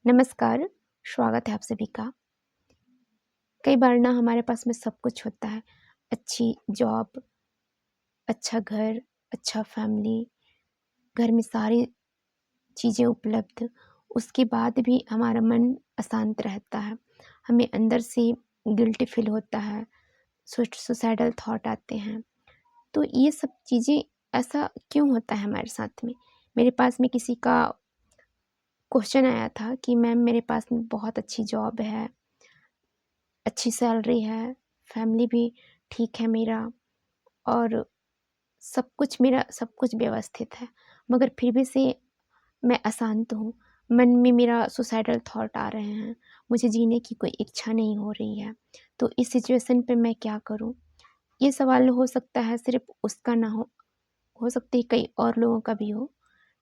नमस्कार, स्वागत है आप सभी का। कई बार ना हमारे पास में सब कुछ होता है, अच्छी जॉब, अच्छा घर, अच्छा फैमिली, घर में सारी चीज़ें उपलब्ध, उसके बाद भी हमारा मन अशांत रहता है। हमें अंदर से गिल्टी फ़ील होता है, सुसाइडल थॉट आते हैं। तो ये सब चीज़ें ऐसा क्यों होता है हमारे साथ में? मेरे पास में किसी का क्वेश्चन आया था कि मैम मेरे पास में बहुत अच्छी जॉब है, अच्छी सैलरी है, फैमिली भी ठीक है मेरा और सब कुछ व्यवस्थित है, मगर फिर भी से मैं अशांत हूँ। मन में मेरा सुसाइडल थॉट आ रहे हैं, मुझे जीने की कोई इच्छा नहीं हो रही है। तो इस सिचुएशन पे मैं क्या करूँ? ये सवाल हो सकता है सिर्फ़ उसका ना हो सकता है कई और लोगों का भी हो।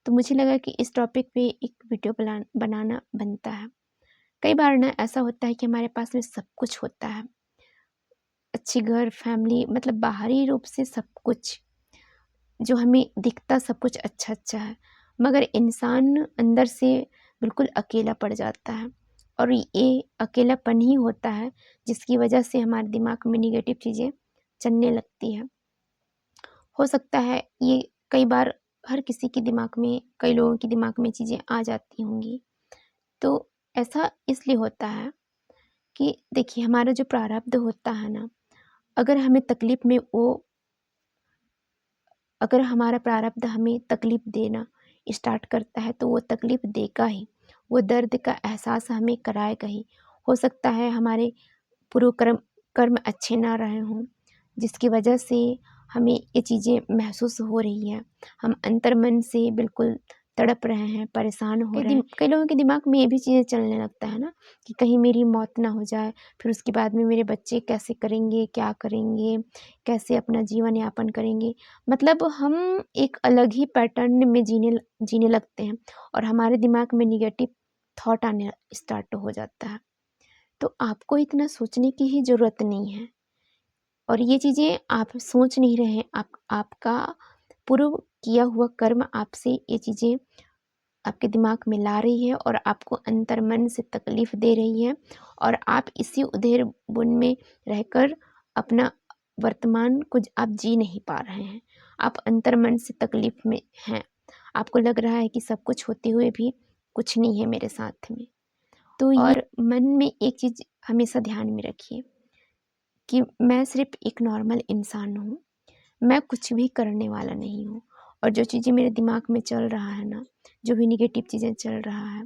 तो मुझे लगा कि इस टॉपिक पे एक वीडियो बनाना बनता है। कई बार ना ऐसा होता है कि हमारे पास में सब कुछ होता है, अच्छी घर, फैमिली मतलब बाहरी रूप से सब कुछ, जो हमें दिखता सब कुछ अच्छा-अच्छा है, मगर इंसान अंदर से बिल्कुल अकेला पड़ जाता है और ये अकेलापन ही होता है जिसकी वजह से हमारे दिमाग में नेगेटिव चीज़ें चलने लगती हैं। हो सकता है ये कई बार हर किसी के दिमाग में, कई लोगों के दिमाग में चीज़ें आ जाती होंगी। तो ऐसा इसलिए होता है कि देखिए हमारा जो प्रारब्ध होता है ना, अगर हमें तकलीफ़ में वो अगर हमारा प्रारब्ध हमें तकलीफ़ देना स्टार्ट करता है तो वो तकलीफ़ देगा ही, वो दर्द का एहसास हमें कराएगा ही। हो सकता है हमारे पूर्व कर्म अच्छे ना रहे हों, जिसकी वजह से हमें ये चीज़ें महसूस हो रही हैं। हम अंतर्मन से बिल्कुल तड़प रहे हैं, परेशान हो रहे हैं। कई लोगों के दिमाग में ये भी चीज़ें चलने लगता है ना कि कहीं मेरी मौत ना हो जाए, फिर उसके बाद में मेरे बच्चे कैसे करेंगे, क्या करेंगे, कैसे अपना जीवन यापन करेंगे। मतलब हम एक अलग ही पैटर्न में जीने लगते हैं और हमारे दिमाग में नेगेटिव थॉट आने स्टार्ट हो जाता है। तो आपको इतना सोचने की ही ज़रूरत नहीं है और ये चीज़ें आप सोच नहीं रहे हैं, आपका पूर्व किया हुआ कर्म आपसे ये चीज़ें आपके दिमाग में ला रही है और आपको अंतर्मन से तकलीफ़ दे रही है और आप इसी उधेड़-बुन में रहकर अपना वर्तमान को आप जी नहीं पा रहे हैं। आप अंतर्मन से तकलीफ़ में हैं। आपको लग रहा है कि सब कुछ होते हुए भी कुछ नहीं है मेरे साथ में। तो ये और मन में एक चीज़ हमेशा ध्यान में रखिए कि मैं सिर्फ़ एक नॉर्मल इंसान हूँ, मैं कुछ भी करने वाला नहीं हूँ और जो चीज़ें मेरे दिमाग में चल रहा है ना, जो भी नेगेटिव चीज़ें चल रहा है,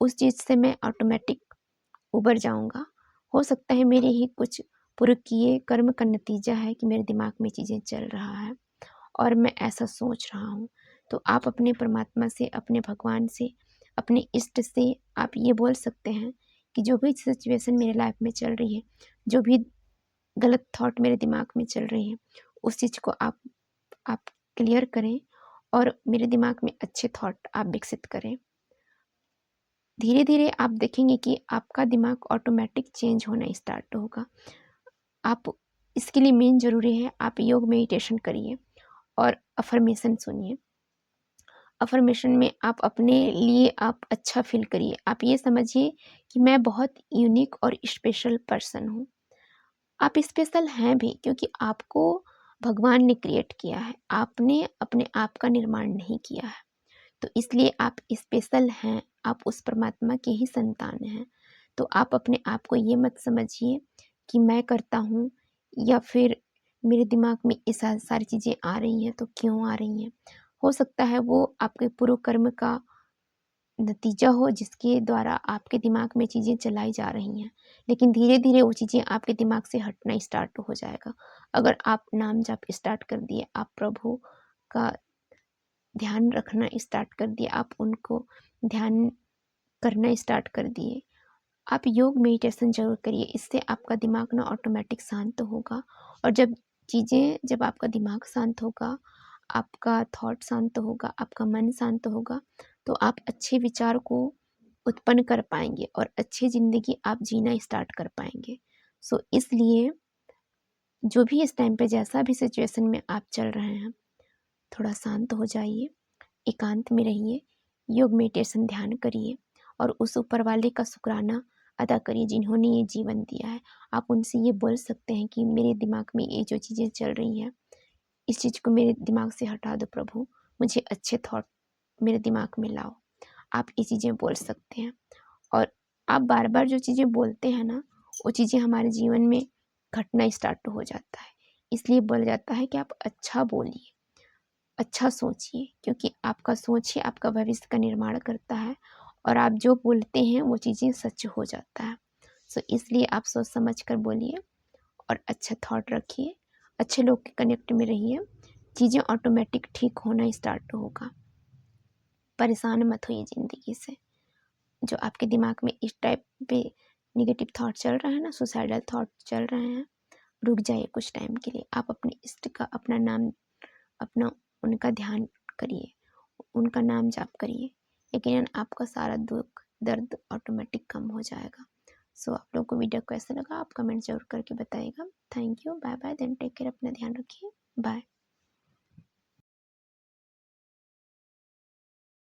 उस चीज़ से मैं ऑटोमेटिक उबर जाऊँगा। हो सकता है मेरे ही कुछ पूर्व किए कर्म का नतीजा है कि मेरे दिमाग में चीज़ें चल रहा है और मैं ऐसा सोच रहा हूँ। तो आप अपने परमात्मा से, अपने भगवान से, अपने इष्ट से आप ये बोल सकते हैं कि जो भी सिचुएशन मेरे लाइफ़ में चल रही है, जो भी गलत थॉट मेरे दिमाग में चल रही हैं, उस चीज़ को आप क्लियर करें और मेरे दिमाग में अच्छे थॉट आप विकसित करें। धीरे-धीरे आप देखेंगे कि आपका दिमाग ऑटोमैटिक चेंज होना स्टार्ट होगा। आप इसके लिए मेन ज़रूरी है आप योग मेडिटेशन करिए और अफ़र्मेशन सुनिए। अफ़र्मेशन में आप अपने लिए आप अच्छा फ़ील करिए। आप ये समझिए कि मैं बहुत यूनिक और स्पेशल पर्सन हूँ। आप स्पेशल हैं भी क्योंकि आपको भगवान ने क्रिएट किया है, आपने अपने आप का निर्माण नहीं किया है। तो इसलिए आप स्पेशल हैं, आप उस परमात्मा के ही संतान हैं। तो आप अपने आप को ये मत समझिए कि मैं करता हूँ या फिर मेरे दिमाग में ये सारी चीज़ें आ रही हैं तो क्यों आ रही हैं। हो सकता है वो आपके पूर्व कर्म का नतीजा हो जिसके द्वारा आपके दिमाग में चीज़ें चलाई जा रही हैं। लेकिन धीरे-धीरे वो चीज़ें आपके दिमाग से हटना स्टार्ट हो जाएगा। अगर आप नाम जप स्टार्ट कर दिए, आप प्रभु का ध्यान रखना स्टार्ट कर दिए, आप उनको ध्यान करना स्टार्ट कर दिए। आप योग मेडिटेशन ज़रूर करिए, इससे आपका दिमाग ना ऑटोमेटिक शांत होगा और जब आपका दिमाग शांत होगा, आपका थॉट शांत होगा, आपका मन शांत होगा, तो आप अच्छे विचार को उत्पन्न कर पाएँगे और अच्छी ज़िंदगी आप जीना स्टार्ट कर पाएँगे। सो इसलिए जो भी इस टाइम पे जैसा भी सिचुएशन में आप चल रहे हैं, थोड़ा शांत हो जाइए, एकांत में रहिए, योग मेडिटेशन ध्यान करिए और उस ऊपर वाले का शुक्राना अदा करिए जिन्होंने ये जीवन दिया है। आप उनसे ये बोल सकते हैं कि मेरे दिमाग में ये जो चीज़ें चल रही हैं, इस चीज़ को मेरे दिमाग से हटा दो प्रभु, मुझे अच्छे थॉट मेरे दिमाग में लाओ। आप ये चीज़ें बोल सकते हैं। और आप बार बार जो चीज़ें बोलते हैं ना, वो चीज़ें हमारे जीवन में घटना स्टार्ट हो जाता है। इसलिए बोला जाता है कि आप अच्छा बोलिए, अच्छा सोचिए, क्योंकि आपका सोच ही आपका भविष्य का निर्माण करता है और आप जो बोलते हैं वो चीज़ें सच हो जाता है। सो इसलिए आप सोच समझ कर बोलिए और अच्छा थॉट रखिए, अच्छे लोग के कनेक्ट में रहिए, चीज़ें ऑटोमेटिक ठीक होना स्टार्ट होगा। परेशान मत होइए ज़िंदगी से। जो आपके दिमाग में इस टाइप पे नेगेटिव थॉट चल रहा है ना, सुसाइडल थॉट चल रहे हैं, रुक जाइए कुछ टाइम के लिए। आप अपने इष्ट का अपना नाम, अपना उनका ध्यान करिए, उनका नाम जाप करिए, यकीनन आपका सारा दुख दर्द ऑटोमेटिक कम हो जाएगा। सो आप लोगों को वीडियो कैसा लगा आप कमेंट जरूर करके बताइएगा। Thank you, bye bye, then take care, अपना ध्यान रखिए, बाय।